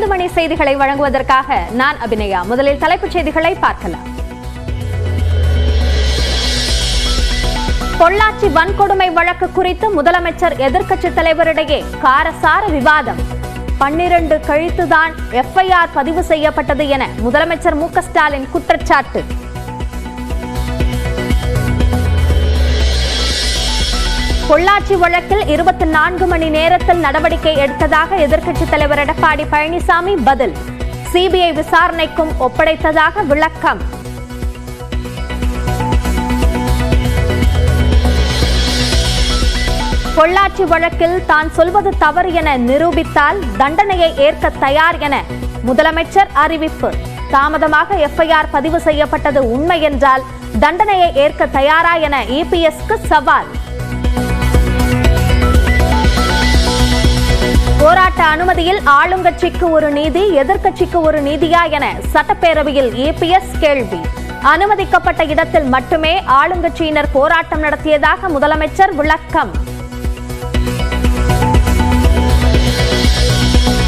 5 மணி செய்திகளை வழங்குவதற்காக நான் அபிநயா. முதலில் தலைப்புச் செய்திகளை பார்க்கலாம். பொள்ளாச்சி வன்கொடுமை வழக்கு குறித்து முதலமைச்சர் எதிர்க்கட்சித் தலைவரிடையே காரசார விவாதம். 12 கழித்துதான் FIR பதிவு செய்யப்பட்டது என முதலமைச்சர் மு.க. ஸ்டாலின் குற்றச்சாட்டு. பொள்ளாச்சி வழக்கில் 24 மணி நேரத்தில் நடவடிக்கை எடுத்ததாக எதிர்க்கட்சித் தலைவர் எடப்பாடி பழனிசாமி பதில். CBI விசாரணைக்கும் ஒப்படைத்ததாக விளக்கம். பொள்ளாச்சி வழக்கில் தான் சொல்வது தவறு என நிரூபித்தால் தண்டனையை ஏற்க தயார் என முதலமைச்சர் அறிவிப்பு. தாமதமாக FIR பதிவு செய்யப்பட்டது உண்மை என்றால் தண்டனையை ஏற்க தயாரா என EPSக்கு சவால். போராட்ட அனுமதியில் ஆளுங்கட்சிக்கு ஒரு நீதி, எதிர்க்கட்சிக்கு ஒரு நீதியா என சட்டப்பேரவையில் EPS கேள்வி. அனுமதிக்கப்பட்ட இடத்தில் மட்டுமே ஆளுங்கட்சியினர் போராட்டம் நடத்தியதாக முதலமைச்சர் விளக்கம்.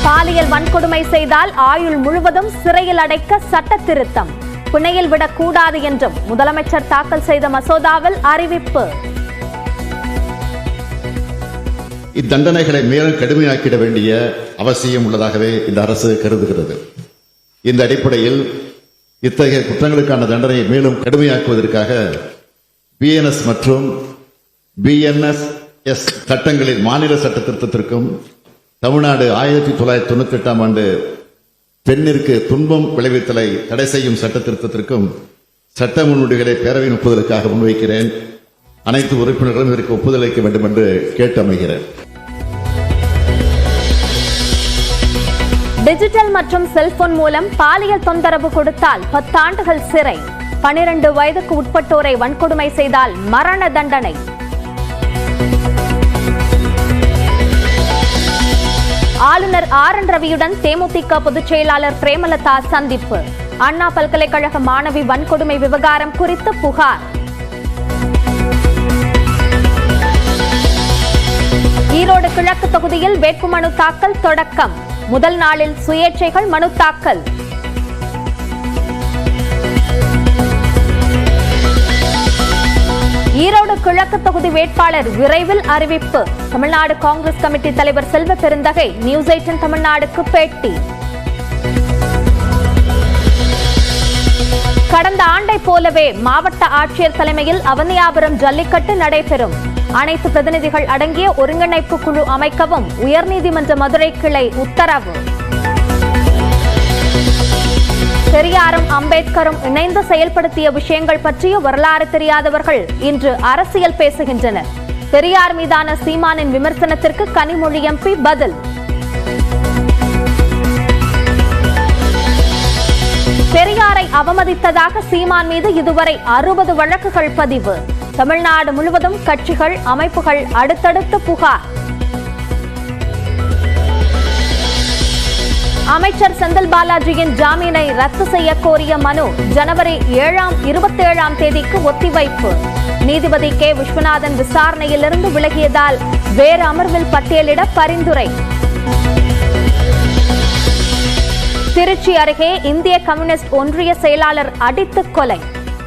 பாலியல் வன்கொடுமை செய்தால் ஆயுள் முழுவதும் சிறையில் அடைக்க சட்ட திருத்தம். பிணையில் விடக்கூடாது என்றும் முதலமைச்சர் தாக்கல் செய்த மசோதாவில் அறிவிப்பு. இத்தண்டனைகளை மேலும் கடுமையாக்கிட வேண்டிய அவசியம் உள்ளதாகவே இந்த அரசு கருதுகிறது. இந்த அடிப்படையில் இத்தகைய குற்றங்களுக்கான தண்டனையை மேலும் கடுமையாக்குவதற்காக BNS மற்றும் BNSS சட்டங்களில் மாநில சட்ட திருத்தத்திற்கும் தமிழ்நாடு 1998ஆம் ஆண்டு பெண்ணிற்கு துன்பம் விளைவித்தலை தடை செய்யும் சட்ட திருத்தத்திற்கும் சட்ட முன்வடிவுகளை பேரவையின் ஒப்புதலுக்காக முன்வைக்கிறேன். அனைத்து உறுப்பினர்களும் இதற்கு ஒப்புதல் அளிக்க வேண்டும் என்று கேட்டு அமைகிறேன். டிஜிட்டல் மற்றும் செல்போன் மூலம் பாலியல் தொந்தரவு கொடுத்தால் 10 ஆண்டுகள் சிறை. 12 வயதுக்கு உட்பட்டோரை வன்கொடுமை செய்தால் மரண தண்டனை. ஆளுநர் RN ரவியுடன் தேமுதிக பொதுச் செயலாளர் பிரேமலதா சந்திப்பு. அண்ணா பல்கலைக்கழக மாணவி வன்கொடுமை விவகாரம் குறித்து புகார். ஈரோடு கிழக்கு தொகுதியில் வேட்புமனு தாக்கல் தொடக்கம். முதல் நாளில் சுயேட்சைகள் மனு தாக்கல். ஈரோடு கிழக்கு தொகுதி வேட்பாளர் விரைவில் அறிவிப்பு. தமிழ்நாடு காங்கிரஸ் கமிட்டி தலைவர் செல்வ பெருந்தகை நியூஸ் 18 தமிழ்நாடுக்கு பேட்டி. கடந்த ஆண்டை போலவே மாவட்ட ஆட்சியர் தலைமையில் அவனியாபுரம் ஜல்லிக்கட்டு நடைபெறும். அனைத்து பிரதிநிதிகள் அடங்கிய ஒருங்கிணைப்பு குழு அமைக்கவும் உயர்நீதிமன்ற மதுரை கிளை உத்தரவு. பெரியாரும் அம்பேத்கரும் இணைந்து செயல்படுத்திய விஷயங்கள் பற்றிய வரலாறு தெரியாதவர்கள் இன்று அரசியல் பேசுகின்றனர். பெரியார் மீதான சீமானின் விமர்சனத்திற்கு கனிமொழி MP பதில். பெரியாரை அவமதித்ததாக சீமான் மீது இதுவரை 60 வழக்குகள் பதிவு. தமிழ்நாடு முழுவதும் கட்சிகள், அமைப்புகள் அடுத்தடுத்து புகார். அமைச்சர் செந்தில் பாலாஜியின் ஜாமீனை ரத்து செய்ய கோரிய மனு ஜனவரி 27ஆம் தேதிக்கு ஒத்திவைப்பு. நீதிபதி K. விஸ்வநாதன் விசாரணையிலிருந்து விலகியதால் வேறு அமர்வில் பட்டியலிட பரிந்துரை. திருச்சி அருகே இந்திய கம்யூனிஸ்ட் ஒன்றிய செயலாளர் அடித்து கொலை.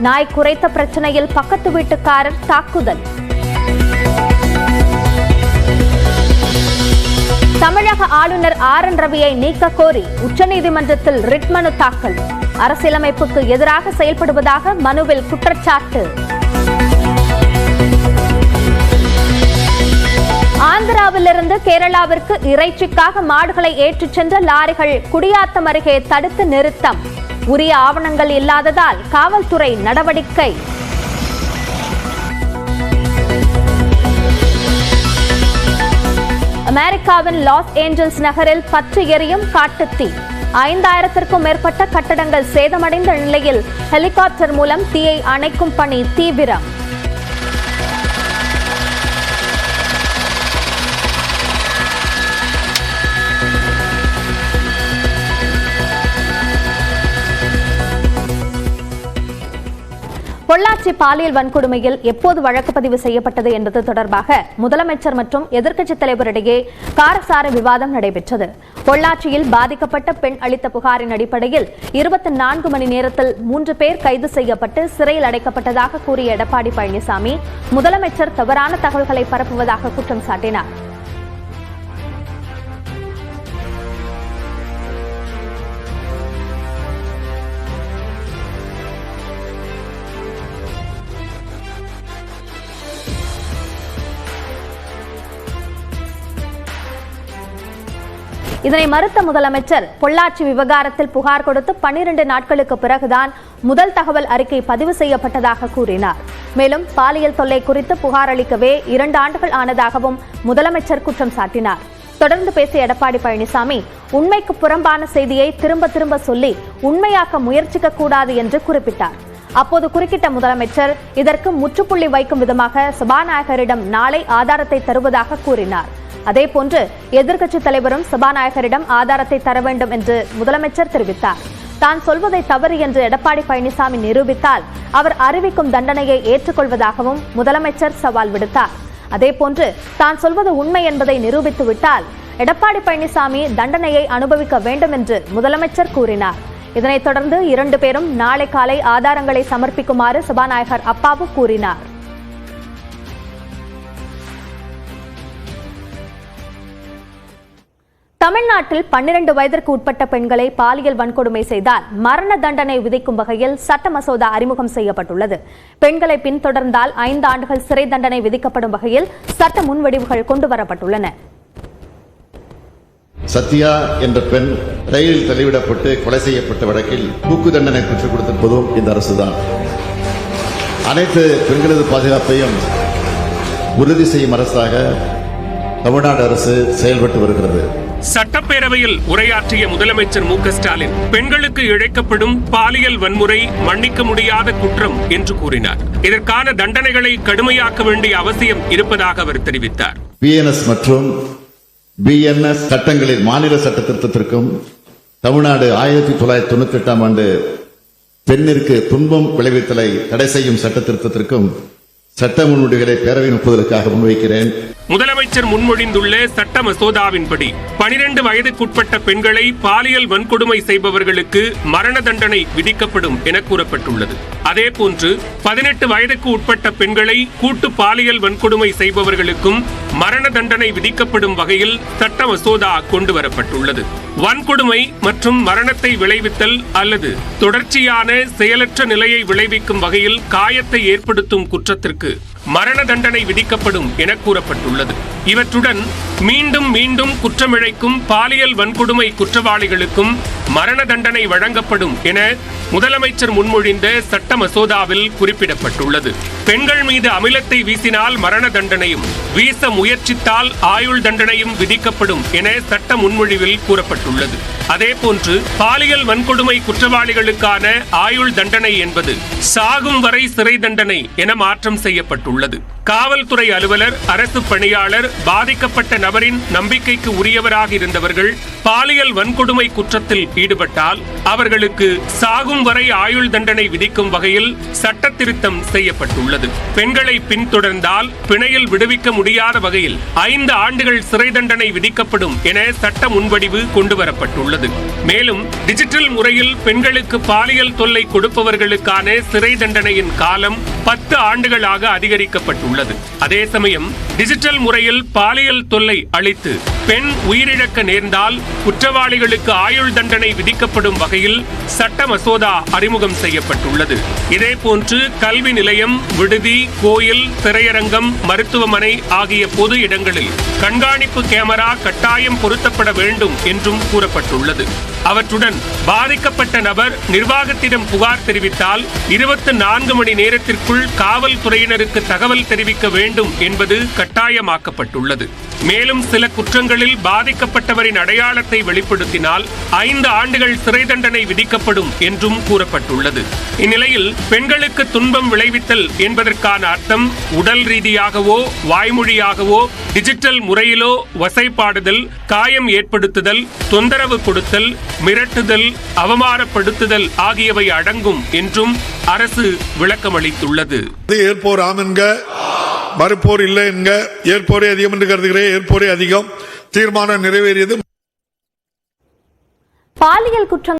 நாய் குறைத்த பிரச்சனையில் பக்கத்து வீட்டுக்காரர் தாக்குதல். தமிழக ஆளுநர் RN ரவியை நீக்க கோரி உச்சநீதிமன்றத்தில் ரிட் மனு தாக்கல். அரசியலமைப்புக்கு எதிராக செயல்படுவதாக மனுவில் குற்றச்சாட்டு. ஆந்திராவிலிருந்து கேரளாவிற்கு இறைச்சிக்காக மாடுகளை ஏற்றிச் சென்ற லாரிகள் குடியாத்தம் அருகே தடுத்து நிறுத்தம். உரிய ஆவணங்கள் இல்லாததால் காவல்துறை நடவடிக்கை. அமெரிக்காவின் லாஸ் ஏஞ்சல்ஸ் நகரில் பற்றி எரியும் காட்டுத்தீ. 5000க்கும் மேற்பட்ட கட்டடங்கள் சேதமடைந்த நிலையில் ஹெலிகாப்டர் மூலம் தீயை அணைக்கும் பணி தீவிரம். பொள்ளாச்சி பாலியல் வன்கொடுமையில் எப்போது வழக்கு பதிவு செய்யப்பட்டது என்பது தொடர்பாக முதலமைச்சர் மற்றும் எதிர்க்கட்சித் தலைவரிடையே காரசார விவாதம் நடைபெற்றது. பொள்ளாச்சியில் பாதிக்கப்பட்ட பெண் அளித்த புகாரின் அடிப்படையில் 24 மணி நேரத்தில் 3 பேர் கைது செய்யப்பட்டு சிறையில் அடைக்கப்பட்டதாக கூறிய எடப்பாடி பழனிசாமி முதலமைச்சர் தவறான தகவல்களை பரப்புவதாக குற்றம் சாட்டினார். இதனை மறுத்த முதலமைச்சர் பொள்ளாச்சி விவகாரத்தில் புகார் கொடுத்து 12 நாட்களுக்கு பிறகுதான் முதல் தகவல் அறிக்கை பதிவு செய்யப்பட்டதாக கூறினார். மேலும் பாலியல் தொல்லை குறித்து புகார் அளிக்கவே 2 ஆண்டுகள் ஆனதாகவும் முதலமைச்சர் குற்றம் சாட்டினார். தொடர்ந்து பேசிய எடப்பாடி பழனிசாமி உண்மைக்கு புறம்பான செய்தியை திரும்ப திரும்ப சொல்லி உண்மையாக்க முயற்சிக்க கூடாது என்று குறிப்பிட்டார். அப்போது குறுக்கிட்ட முதலமைச்சர் இதற்கு முற்றுப்புள்ளி வைக்கும் விதமாக சபாநாயகரிடம் நாளை ஆதாரத்தை தருவதாக கூறினார். அதேபோன்று எதிர்க்கட்சித் தலைவரும் சபாநாயகரிடம் ஆதாரத்தை தர வேண்டும் என்று முதலமைச்சர் தெரிவித்தார். தான் சொல்வதை தவறு என்று எடப்பாடி பழனிசாமி நிரூபித்தால் அவர் அறிவிக்கும் தண்டனையை ஏற்றுக்கொள்வதாகவும் முதலமைச்சர் சவால் விடுத்தார். அதேபோன்று தான் சொல்வது உண்மை என்பதை நிரூபித்துவிட்டால் எடப்பாடி பழனிசாமி தண்டனையை அனுபவிக்க வேண்டும் என்று முதலமைச்சர் கூறினார். இதனைத் தொடர்ந்து 2 பேரும் நாளை காலை ஆதாரங்களை சமர்ப்பிக்குமாறு சபாநாயகர் அப்பாவு கூறினார். தமிழ்நாட்டில் 12 வயதிற்கு உட்பட்ட பெண்களை பாலியல் வன்கொடுமை செய்தால் மரண தண்டனை விதிக்கும் வகையில் சட்ட மசோதா அறிமுகம் செய்யப்பட்டுள்ளது. பெண்களை பின்தொடர்ந்தால் 5 ஆண்டுகள் சிறை தண்டனை விதிக்கப்படும் வகையில் சட்ட முன்வடிவுகள் கொண்டுவரப்பட்டுள்ளன. சத்யா என்ற பெண் ரயிலில் தள்ளிவிடப்பட்டு கொலை செய்யப்பட்ட வழக்கில் தூக்கு தண்டனை பெற்றுக் கொடுத்திருப்பதும் இந்த அரசுதான். அனைத்து பெண்களது பாதுகாப்பையும் உறுதி செய்யும் அரசாக தமிழ்நாடு அரசு செயல்பட்டு வருகிறது. சட்டப்பேரவையில் உரையாற்றிய முதலமைச்சர் மு.க.ஸ்டாலின் பெண்களுக்கு இழைக்கப்படும் பாலியல் வன்முறை மன்னிக்க முடியாத குற்றம் என்று கூறினார். இதற்கான தண்டனைகளை கடுமையாக்க வேண்டிய அவசியம் இருப்பதாக அவர் தெரிவித்தார். பிஎன்எஸ் மற்றும் பிஎன்எஸ் சட்டங்களில் மாநில சட்ட திருத்தத்திற்கும் தமிழ்நாடு 1998ஆம் ஆண்டு பெண்ணிற்கு துன்பம் விளைவித்தலை தடை செய்யும் சட்ட திருத்தத்திற்கும் சட்ட முன்வடிவுகளை பேரவையின் ஒப்புதலுக்காக முன்வைக்கிறேன். முதலமைச்சர் முன்மொழிந்துள்ள சட்ட மசோதாவின்படி 12 வயதுக்குட்பட்ட பெண்களை பாலியல் வன்கொடுமை செய்பவர்களுக்கு மரண தண்டனை விதிக்கப்படும் என கூறப்பட்டுள்ளது. அதேபோன்று 18 வயதுக்கு உட்பட்ட பெண்களை கூட்டு பாலியல் வன்கொடுமை செய்பவர்களுக்கும் மரண தண்டனை விதிக்கப்படும் வகையில் சட்ட மசோதா கொண்டுவரப்பட்டுள்ளது. வன்கொடுமை மற்றும் மரணத்தை விளைவித்தல் அல்லது தொடர்ச்சியான செயலற்ற நிலையை விளைவிக்கும் வகையில் காயத்தை ஏற்படுத்தும் குற்றத்திற்கு மரண தண்டனை விதிக்கப்படும் என கூறப்பட்டுள்ளது. இவற்றுடன் மீண்டும் மீண்டும் குற்றமிழைக்கும் பாலியல் வன்கொடுமை குற்றவாளிகளுக்கும் மரண தண்டனை வழங்கப்படும் என முதலமைச்சர் முன்மொழிந்த சட்ட மசோதாவில் குறிப்பிடப்பட்டுள்ளது. பெண்கள் மீது அமிலத்தை வீசினால் மரண தண்டனையும், வீச முயற்சித்தால் ஆயுள் தண்டனையும் விதிக்கப்படும் என சட்ட முன்மொழிவில் கூறப்பட்டுள்ளது. அதேபோன்று பாலியல் வன்கொடுமை குற்றவாளிகளுக்கான ஆயுள் தண்டனை என்பது சாகும் வரை சிறை தண்டனை என மாற்றம் செய்யப்பட்டுள்ளது. காவல்துறை அலுவலர், அரசு பணியாளர், பாதிக்கப்பட்ட நபரின் நம்பிக்கைக்கு உரியவராக இருந்தவர்கள் பாலியல் வன்கொடுமை குற்றத்தில் ஈடுபட்டால் அவர்களுக்கு சாகும் வரை ஆயுள் தண்டனை விதிக்கும் வகையில் சட்ட திருத்தம் செய்யப்பட்டுள்ளது. பெண்களை பின்தொடர்ந்தால் பிணையில் விடுவிக்க முடியாத வகையில் 5 ஆண்டுகள் சிறை தண்டனை விதிக்கப்படும் என சட்ட முன்வடிவு கொண்டுவரப்பட்டுள்ளது. மேலும் டிஜிட்டல் முறையில் பெண்களுக்கு பாலியல் தொல்லை கொடுப்பவர்களுக்கான சிறை தண்டனையின் காலம் 10 ஆண்டுகளாக அதிகரிக்கப்பட்டுள்ளது. அதே சமயம் டிஜிட்டல் முறையில் பாலியல் தொல்லை அளித்து பெண் உயிரிழக்க நேர்ந்தால் குற்றவாளிகளுக்கு ஆயுள் தண்டனை விதிக்கப்படும் வகையில் சட்ட மசோதா அறிமுகம் செய்யப்பட்டுள்ளது. இதேபோன்று கல்வி நிலையம், விடுதி, கோயில், திரையரங்கம், மருத்துவமனை ஆகிய பொது இடங்களில் கண்காணிப்பு கேமரா கட்டாயம் பொருத்தப்பட வேண்டும் என்றும் கூறப்பட்டுள்ளது. அவற்றுடன் பாதிக்கப்பட்ட நபர் நிர்வாகத்திடம் புகார் தெரிவித்தால் 24 மணி நேரத்திற்குள் காவல்துறையினருக்கு தகவல் தெரிவிக்க வேண்டும் என்பது கட்டாயமாக்கப்பட்டுள்ளது. மேலும் சில குற்றங்களில் பாதிக்கப்பட்டவரின் அடையாளத்தை வெளிப்படுத்தினால் 5 ஆண்டுகள் சிறை தண்டனை விதிக்கப்படும் என்றும் கூறப்பட்டுள்ளது. இந்நிலையில் பெண்களுக்கு துன்பம் விளைவித்தல் என்பதற்கான அர்த்தம் உடல் ரீதியாகவோ வாய்மொழியாகவோ டிஜிட்டல் முறையிலோ வசைபாடுதல், காயம் ஏற்படுத்துதல், தொந்தரவு கொடுத்தல், மிரட்டுதல், அவமானப்படுத்துதல் ஆகியவை அடங்கும் என்றும் அரசு விளக்கமளித்துள்ளது. ஏற்போர் ஆம் என்க, மறுப்போர் இல்லை என்க, ஏற்போரே அதிகம் என்று கருதுகிறேன். ஏற்போரே அதிகம். தீர்மானம் நிறைவேறியது. பாலியல் குற்றங்கள்